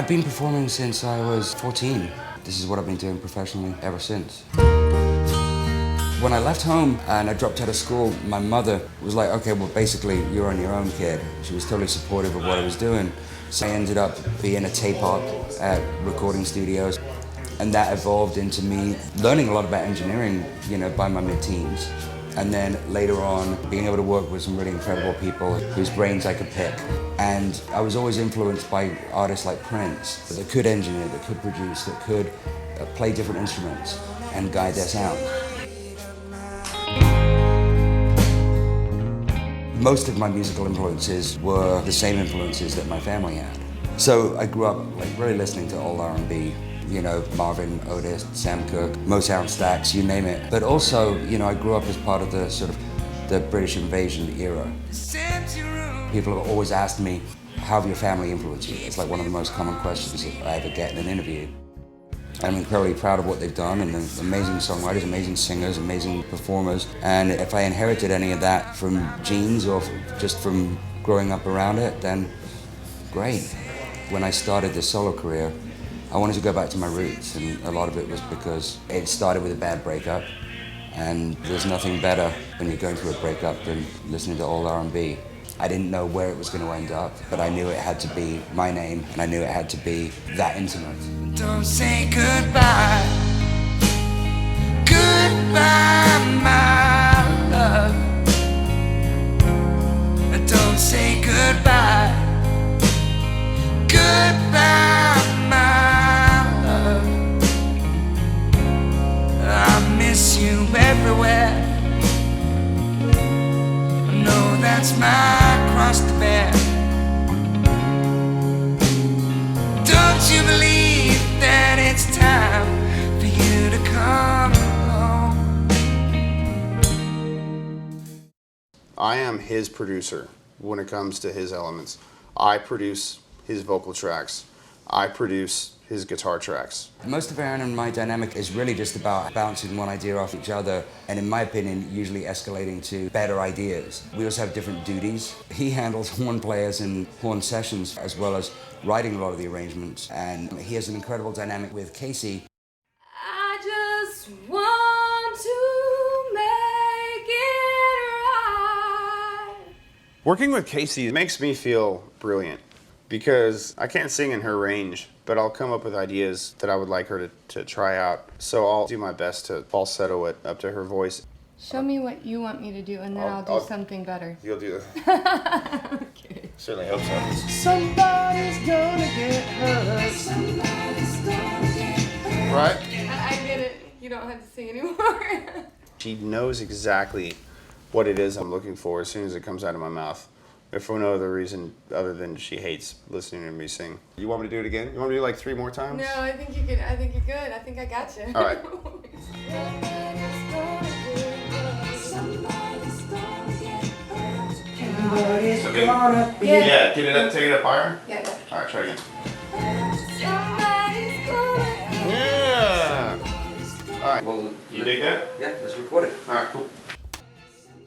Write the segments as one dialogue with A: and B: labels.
A: I've been performing since I was 14. This is what I've been doing professionally ever since. When I left home and I dropped out of school, my mother was like, okay, well, basically, you're on your own, kid. She was totally supportive of what I was doing. So I ended up being a tape op at recording studios. And that evolved into me learning a lot about engineering, by my mid-teens. And then later on, being able to work with some really incredible people whose brains I could pick. And I was always influenced by artists like Prince that could engineer, that could produce, that could play different instruments and guide their sound. Most of my musical influences were the same influences that my family had. So I grew up really listening to old R&B, Marvin, Otis, Sam Cooke, Motown Stax, you name it. But also, I grew up as part of the British invasion era. People have always asked me, how have your family influenced you? It's like one of the most common questions that I ever get in an interview. I'm incredibly proud of what they've done, and they're amazing songwriters, amazing singers, amazing performers. And if I inherited any of that from genes or just from growing up around it, then great. When I started this solo career, I wanted to go back to my roots, and a lot of it was because it started with a bad breakup, and there's nothing better when you're going through a breakup than listening to old R&B. I didn't know where it was going to end up, but I knew it had to be my name, and I knew it had to be that intimate.
B: Don't say goodbye, goodbye, my love. Don't say goodbye, goodbye, my love. I miss you everywhere. I know that's my cross to bear. Don't you believe that it's time for you to come home?
C: I am his producer when it comes to his elements. I produce his vocal tracks. I produce his guitar tracks.
A: Most of Aaron and my dynamic is really just about bouncing one idea off each other, and in my opinion, usually escalating to better ideas. We also have different duties. He handles horn players and horn sessions, as well as writing a lot of the arrangements, and he has an incredible dynamic with Casey.
D: I just want to make it right.
C: Working with Casey makes me feel brilliant because I can't sing in her range, but I'll come up with ideas that I would like her to try out. So I'll do my best to falsetto it up to her voice.
D: Show me what you want me to do, and then I'll do something better.
C: You'll do that.
D: I'm kidding.
C: Certainly hope so.
B: Somebody's gonna get hurt. Somebody's gonna get hurt.
C: Right?
D: I get it. You don't have to sing anymore.
C: She knows exactly what it is I'm looking for as soon as it comes out of my mouth. If for no other reason other than she hates listening to me sing. You want me to do it again? You want me to do 3 more times?
D: No, I think you could. I think you're good. I think I got you.
C: All right. Yeah, take it up higher?
D: Yeah.
C: All right, try again.
D: Somebody's gonna.
C: Yeah. All right, well, you dig that?
A: Yeah, let's record it.
C: All right, cool.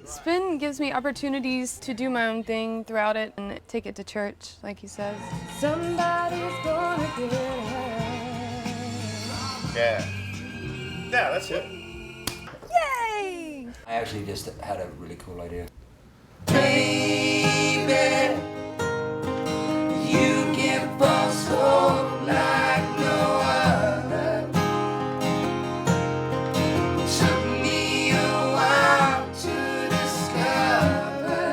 D: Spin gives me opportunities to do my own thing throughout it and take it to church, like he says. Somebody's gonna get hurt.
C: Yeah. Yeah, that's it.
D: Yay!
A: I actually just had a really cool idea.
B: Baby, you give us hope like no other. Took me a while to discover.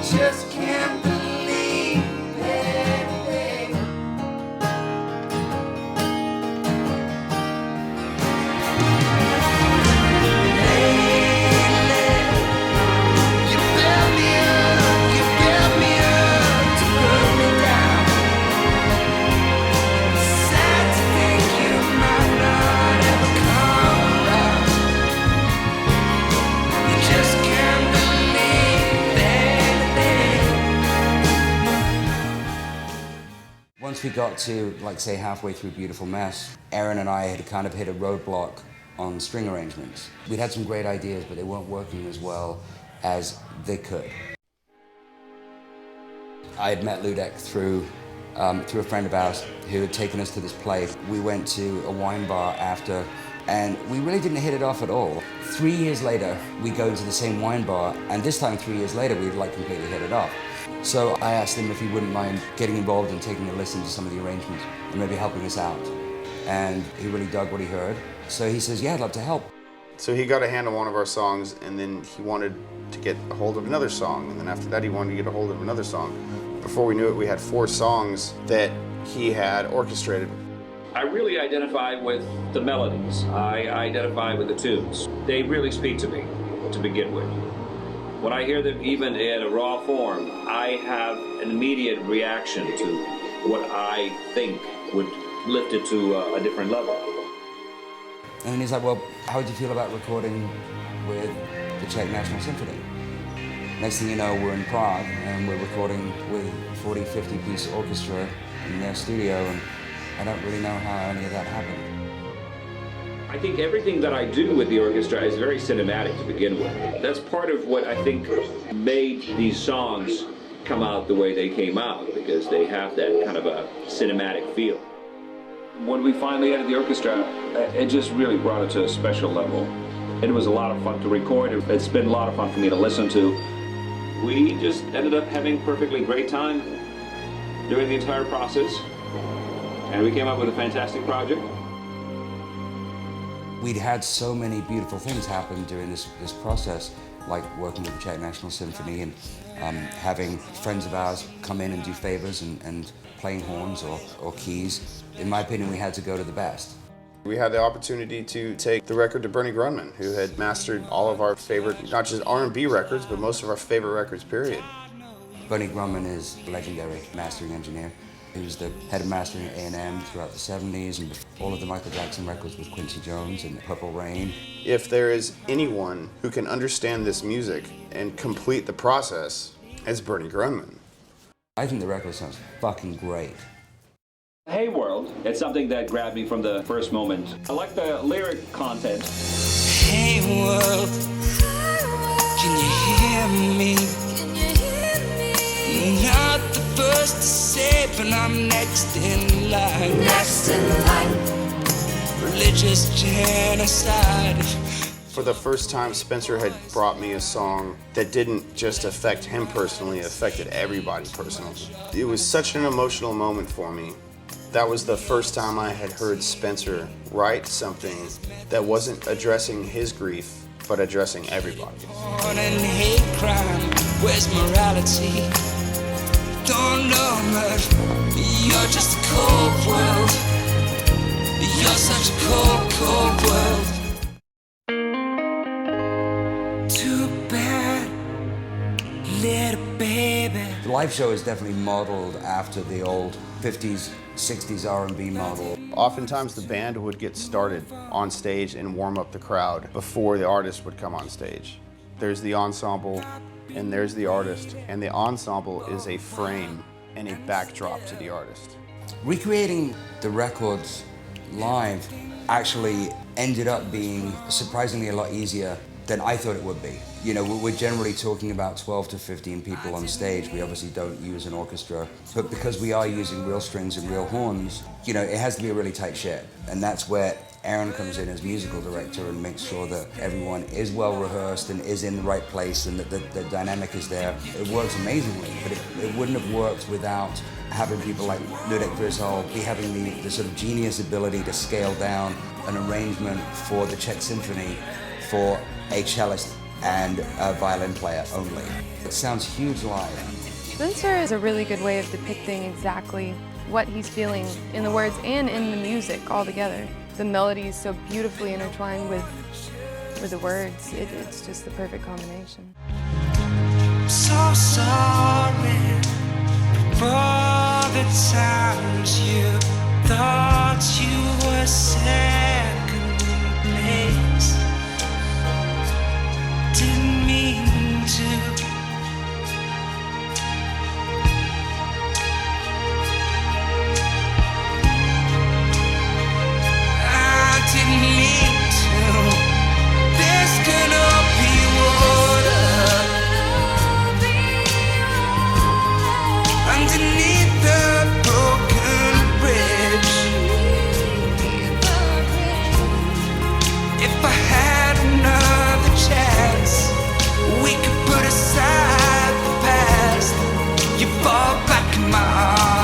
B: Just can't believe it, baby.
A: Once we got to, say, halfway through Beautiful Mess, Aaron and I had kind of hit a roadblock on string arrangements. We'd had some great ideas, but they weren't working as well as they could. I had met Ludek through a friend of ours who had taken us to this play. We went to a wine bar after, and we really didn't hit it off at all. 3 years later, we go into the same wine bar, and this time 3 years later, we'd like completely hit it off. So I asked him if he wouldn't mind getting involved and taking a listen to some of the arrangements and maybe helping us out. And he really dug what he heard. So he says, yeah, I'd love to help.
C: So he got a hand on one of our songs, and then he wanted to get a hold of another song, and then after that he wanted to get a hold of another song. Before we knew it, we had 4 songs that he had orchestrated.
E: I really identify with the melodies. I identify with the tunes. They really speak to me to begin with. When I hear them even in a raw form, I have an immediate reaction to what I think would lift it to a different level.
A: And then he's like, well, how would you feel about recording with the Czech National Symphony? Next thing you know, we're in Prague and we're recording with 40, 50-piece orchestra in their studio, and I don't really know how any of that happened.
E: I think everything that I do with the orchestra is very cinematic to begin with. That's part of what I think made these songs come out the way they came out, because they have that kind of a cinematic feel. When we finally added the orchestra, it just really brought it to a special level. It was a lot of fun to record. It's been a lot of fun for me to listen to. We just ended up having a perfectly great time during the entire process, and we came up with a fantastic project.
A: We'd had so many beautiful things happen during this process, like working with the Czech National Symphony and having friends of ours come in and do favors and playing horns or keys. In my opinion, we had to go to the best.
C: We had the opportunity to take the record to Bernie Grunman, who had mastered all of our favorite, not just R&B records, but most of our favorite records, period.
A: Bernie Grunman is a legendary mastering engineer. He was the head of mastering at A&M throughout the 70s, and all of the Michael Jackson records with Quincy Jones and Purple Rain.
C: If there is anyone who can understand this music and complete the process, it's Bernie Grunman.
A: I think the record sounds fucking great.
E: Hey World, it's something that grabbed me from the first moment. I like the lyric content.
B: Hey world, can you hear me? Not the first to say, but I'm next in line. Next in line. Religious genocide.
C: For the first time, Spencer had brought me a song that didn't just affect him personally, it affected everybody personally. It was such an emotional moment for me. That was the first time I had heard Spencer write something that wasn't addressing his grief, but addressing everybody.
B: Hate crime, where's morality? Don't know, man. You're just a cold world. You're such a cold, cold world. Too bad, little baby.
A: The live show is definitely modeled after the old 50s, 60s R&B model.
C: Oftentimes the band would get started on stage and warm up the crowd before the artist would come on stage. There's the ensemble and there's the artist, and the ensemble is a frame and a backdrop to the artist.
A: Recreating the records live actually ended up being surprisingly a lot easier than I thought it would be. You know, we're generally talking about 12 to 15 people on stage. We obviously don't use an orchestra, but because we are using real strings and real horns, you know, it has to be a really tight ship. And that's where Aaron comes in as musical director and makes sure that everyone is well rehearsed and is in the right place and that the dynamic is there. It works amazingly, but it wouldn't have worked without having people like Ludek Drizhal be having the sort of genius ability to scale down an arrangement for the Czech Symphony for a cellist and a violin player only. It sounds huge live.
D: Spencer is a really good way of depicting exactly what he's feeling in the words and in the music all together. The melody is so beautifully intertwined with the words. It's just the perfect combination.
B: So sorry for the times you thought you were second place. Didn't mean to. I didn't mean to. There's gonna be water. fall back in my arms.